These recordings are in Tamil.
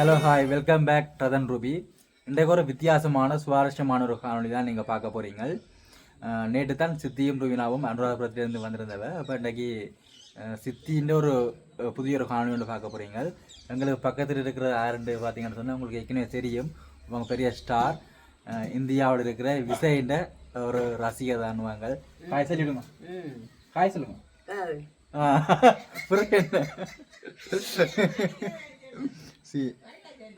ஹலோ ஹாய் வெல்கம் பேக் ட்ரதன் ரூபி. இன்றைக்கு ஒரு வித்தியாசமான சுவாரஸ்யமான ஒரு காணொலி தான் நீங்கள் பார்க்க போகிறீங்க. நேற்று தான் சித்தியும் ரூவினாவும் அனுராதபுரத்திலிருந்து வந்திருந்தவ. அப்போ இன்றைக்கி சித்தின்ற ஒரு புதிய ஒரு காணொலி ஒன்று பார்க்க போகிறீங்க. எங்களுக்கு பக்கத்தில் இருக்கிற யாருன்னு பார்த்தீங்கன்னு சொன்னால் உங்களுக்கு ஏற்கனவே தெரியும். அவங்க பெரிய ஸ்டார், இந்தியாவில் இருக்கிற விஜய்ன்ற ஒரு ரசிகர் தானுவாங்க. காய் சொல்லிவிடுங்க, காய் சொல்லுங்க.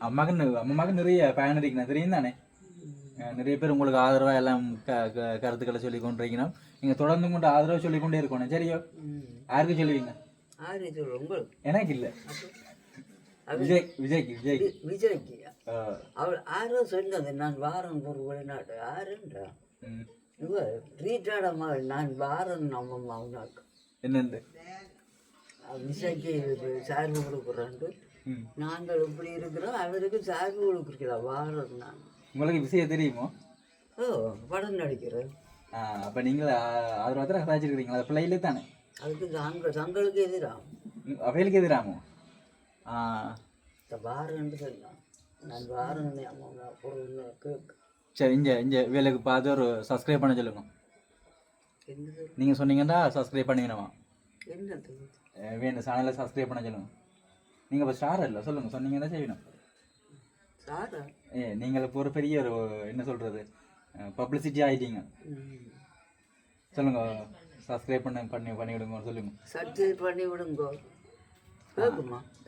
அம்மாவுக்கு நிறைய பயன் இருக்குண்ணா, தெரியும் தானே. நிறைய பேர் உங்களுக்கு ஆதரவாக எல்லாம் கருத்துக்களை சொல்லி கொண்டிருக்கணும். நீங்கள் தொடர்ந்து கொண்டு ஆதரவு சொல்லி கொண்டே இருக்கணும். சரியோ? யாருக்கு சொல்லுவீங்க? எனக்கு இல்லை, விஜய்க்கு அவள் ஆரோ சொன்னது. நான் வாரம் ஒரு வெளிநாட்டு ஆறுன்றா ரீட்டாட மகள் நான் வாரம் நம்ம அவனாக்கு என்னண்டு விஜய்க்கு சார்பு கொடுக்குறான்ட்டு நாங்கள் இப்படி இருக்கிறோம், அவருக்கு சார்பு கொடுக்குறோம் வாரம். நான் உங்களுக்கு விஷயம் தெரியுமோ? ஓ, படம் நடிக்கிறேன். அப்போ நீங்கள் ஆதரவாக கதாச்சிருக்கிறீங்களா? அது பிள்ளையிலே தானே. அதுக்கு தங்களுக்கு எதிராகும், அவைகளுக்கு எதிராமோ? வாரன்னு சொல்லலாம். நான் வாரம் சரி, இங்கே வேலைக்கு பார்த்து ஒரு சப்ஸ்கிரைப் பண்ண சொல்லுங்க. நீங்கள் சொன்னீங்கன்னா சப்ஸ்கிரைப் பண்ணிக்கணுமா? வேணும், சேனலை சப்ஸ்கிரைப் பண்ண சொல்லுங்க. நீங்கள் இப்போ ஸ்டார் இல்லை, சொல்லுங்கள், சொன்னீங்கன்னா செய்யணும். நீங்கள் இப்போ ஒரு பெரிய ஒரு என்ன சொல்கிறது பப்ளிசிட்டி ஆகிட்டீங்க. சொல்லுங்கள், சப்ஸ்கிரைப் பண்ணி விடுங்க சொல்லுங்கள். சப்ஸ்கிரைப் பண்ணி விடுங்க.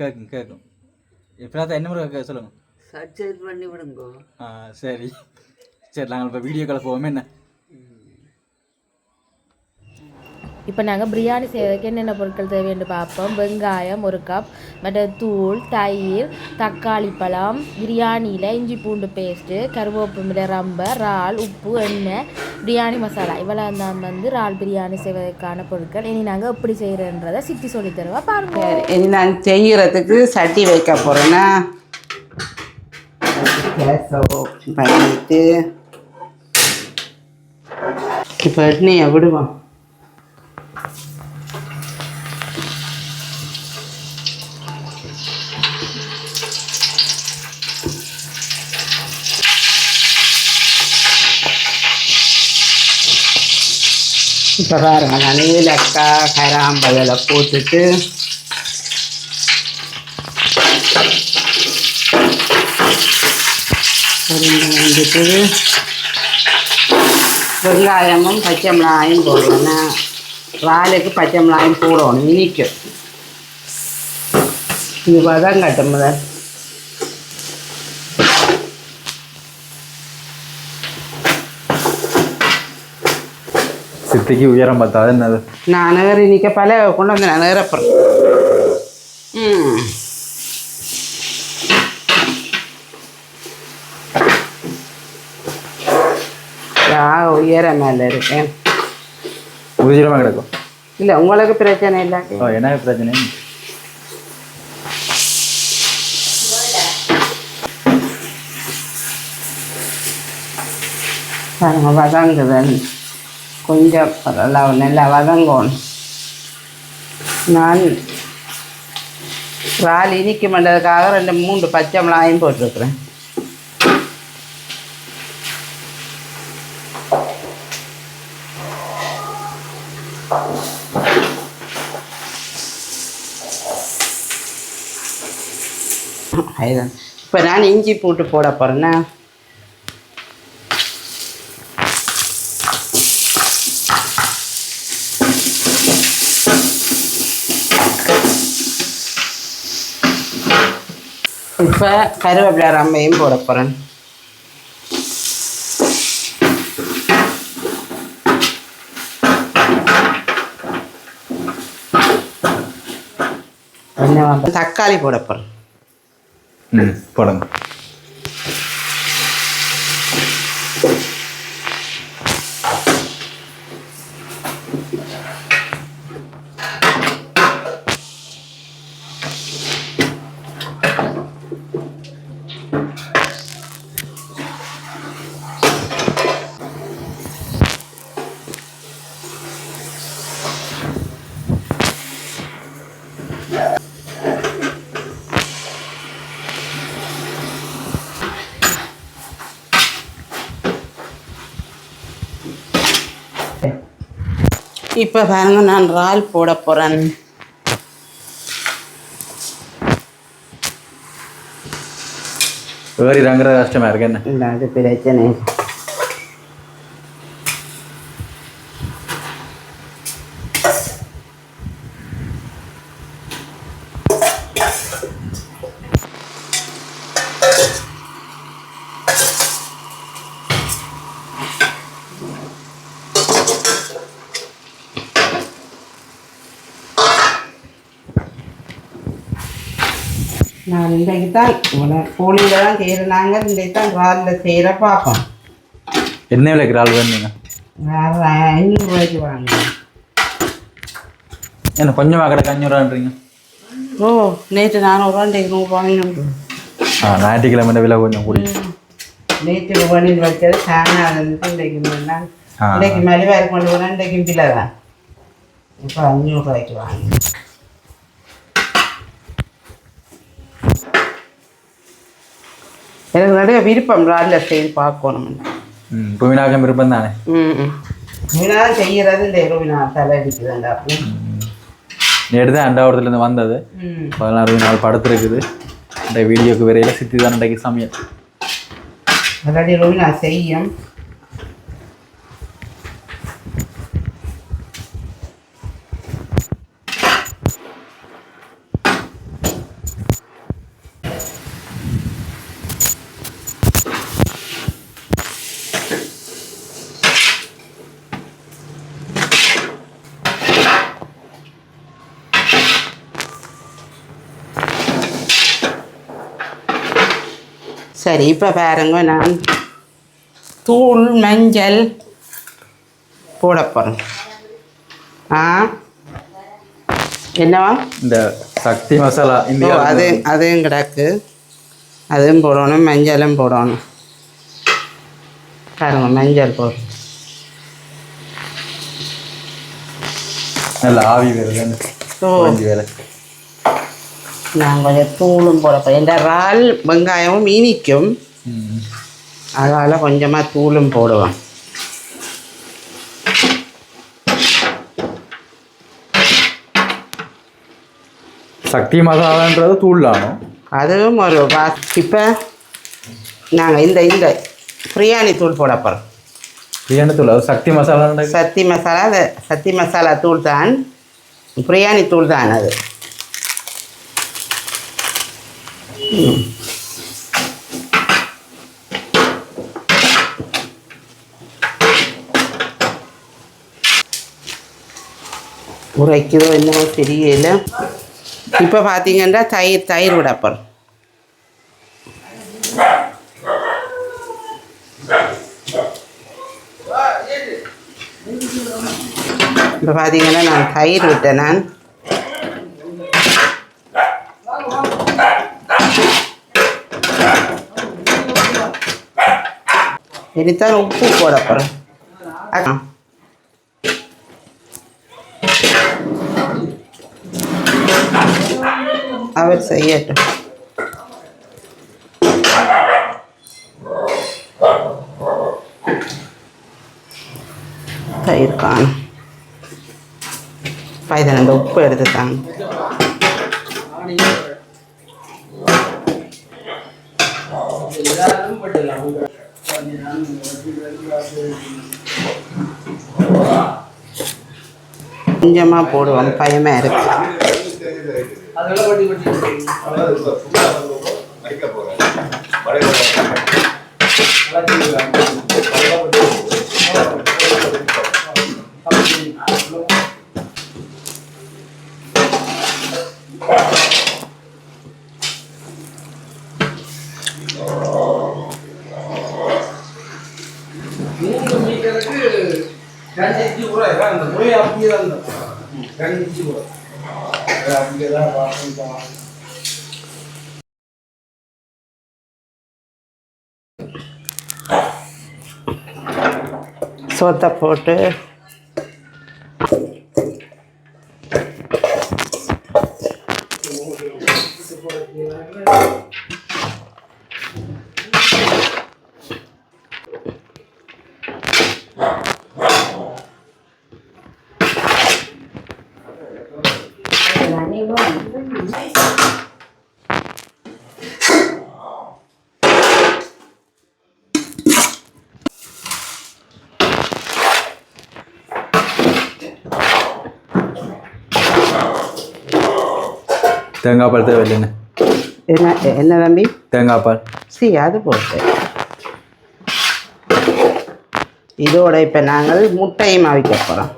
கேட்கும் இப்போ என்ன முறை சொல்லுங்கள். சப்ஸ்கிரைப் பண்ணி விடுங்க. சரி சரி, நாங்கள் இப்போ வீடியோக்களை போவோமே. என்ன இப்போ நாங்கள் பிரியாணி செய்வதற்கு என்னென்ன பொருட்கள் தேவைன்னு பார்ப்போம். வெங்காயம் 1 கப், மற்ற தூள், தயிர், தக்காளி பழம், பிரியாணியில் இஞ்சி பூண்டு பேஸ்ட்டு, கருவேப்பிலை, ரம்பர், இறால், உப்பு, எண்ணெய், பிரியாணி மசாலா, இவ்வளோ தான் வந்து இறால் பிரியாணி செய்வதற்கான பொருட்கள். இனி நாங்கள் எப்படி செய்கிறன்றதை சித்தி சொல்லி தருவா பாருங்க. இனி நான் செய்கிறதுக்கு சட்டி வைக்க போகிறேன்னா பண்ணிட்டு இப்போ எண்ணெயை விடுவோம். இப்போ பாருங்க, நான் ஏலக்காய் கராம்பதில் போட்டுட்டு வந்துட்டு வெங்காயமும் பச்சை மிளகாயும் போடணும். வாழைக்கு பச்சை மிளகாயும் போடணும், இனிக்கும். இது வதங்கட்டும். முதல் சித்திக்கு உயரம் பார்த்தாது என்னது. நான் நகர் இன்றைக்கி பல கொண்டு வந்து நான் நகரப்புறேன். உயரம் மேலே இருக்கேன். உயரமாக கிடக்கும். இல்லை, உங்களுக்கு பிரச்சனை இல்லை. என்ன பிரச்சனை? பாருங்க, வதங்குதல் கொஞ்சம் நல்லா வதங்கணும். நான் இறால் இனிக்க மாட்டதுக்காக 2-3 பச்சை மிளகாயும் போட்டிருக்கிறேன். அதுதான் இப்போ நான் இஞ்சி பூட்டு போட போகிறேன்னா இப்போ கருவேப்பிலை ரம்பையும் போட போகிறேன். தக்காளி போட போகிறேன். போடுங்க. இப்போ பாருங்க நான் இறால் போட போகிறேன். வேறுங்கிற கஷ்டமாக இருக்கு என்ன? இல்லை அது பிரச்சனை. நான் இன்றைக்கு தான் கோழியில் தான் செய்கிறாங்க. இன்றைக்கு தான் இறாலில் செய்கிற பார்ப்போம். என்ன விலைக்கு இறால் வேணுங்க? 500 ரூபாய்க்கு வாங்குறேன். என்ன கொஞ்சமாக கிடக்கு 500 ரூபான்றீங்க? ஓ நேற்று 400 இன்றைக்கு 100 ரூபாய்க்கு. ஞாயிற்றுக்கிழமை விலை கொஞ்சம் கூடி. நேற்று ரூபாய் வச்சது சாணாதுன்ட்டு இன்றைக்கு இன்றைக்கு மலிவாக கொண்டு போனால் இன்றைக்கு பிள்ளை தான். இப்போ 500 ரூபாய்க்கு வாங்க. எனக்கு நிறைய விருப்பம் இறாலில் செய்து பார்க்கணும். ரூபினாக்கம் விருப்பம் தானே? ரூபினா செய்கிறது இந்த ரூபினா தலை அடிக்குதுண்டா. நேற்று தான் அண்டாவரத்துலேருந்து வந்தது. 16 நாள் படுத்துருக்குது. இந்த வீடியோக்கு வரையில் சித்தி தான் இன்றைக்கு சமையல். ஆல்ரெடி ரூபினா செய்யும். சரி இப்போ பாருங்க நான் தூள் மஞ்சள் போட போகிறேன். என்னவா இந்த சக்தி மசாலா இந்தியா அதுவும் கிடக்கு. அதுவும் போடணும், மஞ்சளும் போடணும். பாருங்க மஞ்சள் போடும். நல்ல ஆவி வருது. வேலை நான் கொஞ்சம் தூளும் போடப்போம். இந்த இறால் வெங்காயமும் இனிக்கும், அதனால் கொஞ்சமாக தூளும் போடுவேன். சக்தி மசாலான்றது தூளானோ அதுவும் ஒரு இப்போ நாங்கள் இந்த பிரியாணி தூள் போட போகிறோம். பிரியாணி தூள் அது சக்தி மசாலா. சக்தி மசாலா தூள் தான், பிரியாணி தூள் தான் அது. உரைக்குதோ என்னவோ தெரியல. இப்போ பார்த்தீங்கன்னா தயிர் விடப்போம். இப்போ பார்த்தீங்கன்னா நான் தயிர் விட்டேன். நான் இனித்தான் உப்பு போட போகிறேன். அவர் செய்யட்டும். தயிர் காணும். பைதன் அந்த உப்பு எடுத்துட்டாங்க. கொஞ்சமாக போடுவோம், பயமாக இருக்கு. சோத்தை போட்டு தேங்காய் பால் தேவையில்லைண்ணே. என்ன தம்பி? தேங்காய் பால். அது போட்டு இதோட இப்போ நாங்கள் முட்டையும் அவிக்க போகிறோம்.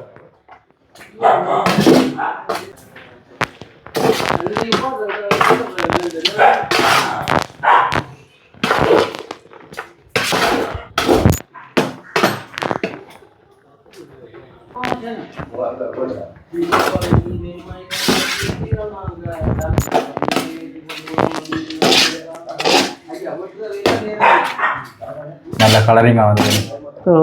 நல்ல கலரிங்காக வந்து. ஸோ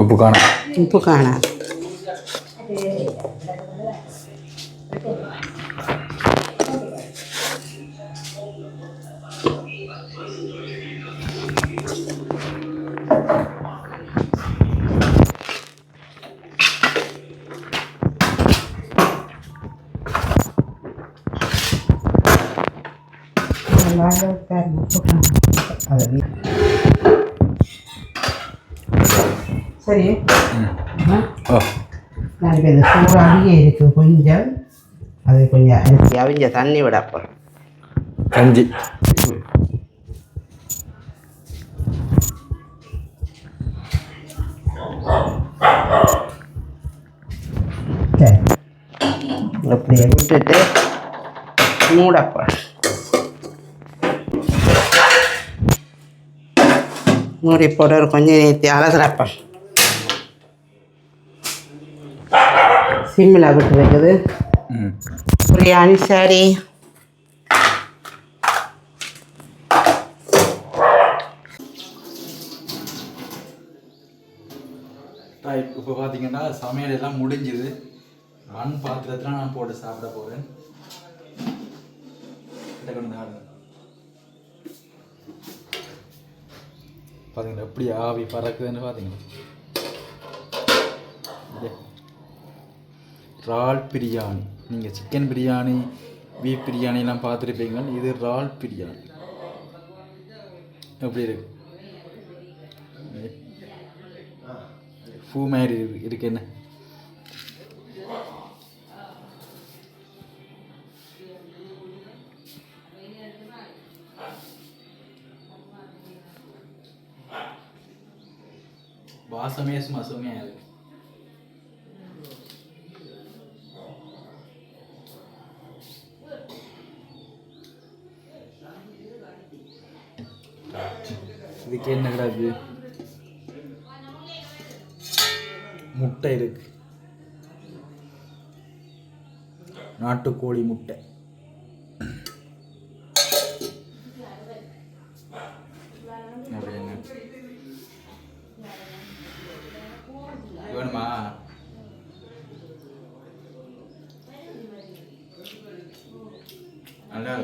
உப்பு காணும். உப்பு காணாது. சரி. நான் இப்போ இந்த சூடு அவிய இருக்கு கொஞ்சம், அது கொஞ்சம் அரிசி அவிஞ்ச தண்ணி விட போகிறோம். கஞ்சி. சரி, அப்படியே விட்டுட்டு மூட போகிறோம். மூடி போட்டு ஒரு கொஞ்சம் நேர்த்தி அலசுறப்ப சிம்மில் விட்டு வைக்குது. பிரியாணி சரி. இப்போ பார்த்தீங்கன்னா சமையல் எல்லாம் முடிஞ்சுது. மண் பாத்திரத்தில் நான் போட்டு சாப்பிட போகிறேன். பார்த்தீங்களா எப்படி ஆவி பறக்குதுன்னு பார்த்தீங்களா. இறால் பிரியாணி. நீங்கள் சிக்கன் பிரியாணி, பீஃப் பிரியாணிலாம் பார்த்துருப்பீங்க. இது இறால் பிரியாணி. எப்படி இருக்கு? பூ மாதிரி இருக்கு. என்ன வாசமே சும்மா சுமையாக இருக்கு. இதுக்கு என்ன கிடக்கு? முட்டை இருக்கு. நாட்டுக்கோழி முட்டை. வேணுமா? நல்லா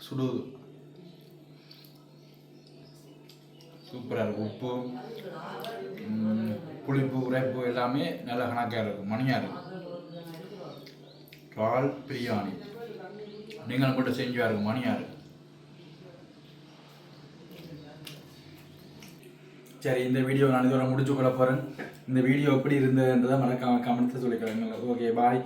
சுடுது. சூப்பராக இருக்கும். உப்பு, புளிப்பு, உரைப்பு எல்லாமே நல்லா கணக்காக இருக்கும். மணியாக இருக்கும். இறால் பிரியாணி நீங்கள் மட்டும் செஞ்சுவா இருக்கும். மணியாக இருக்கும். சரி, இந்த வீடியோ நான் இதோட முடிச்சு கொள்ள போகிறேன். இந்த வீடியோ எப்படி இருந்ததுன்றதை மறக்காம கமெண்ட்ஸில் சொல்லிக்கிறேன். ஓகே, பாய்.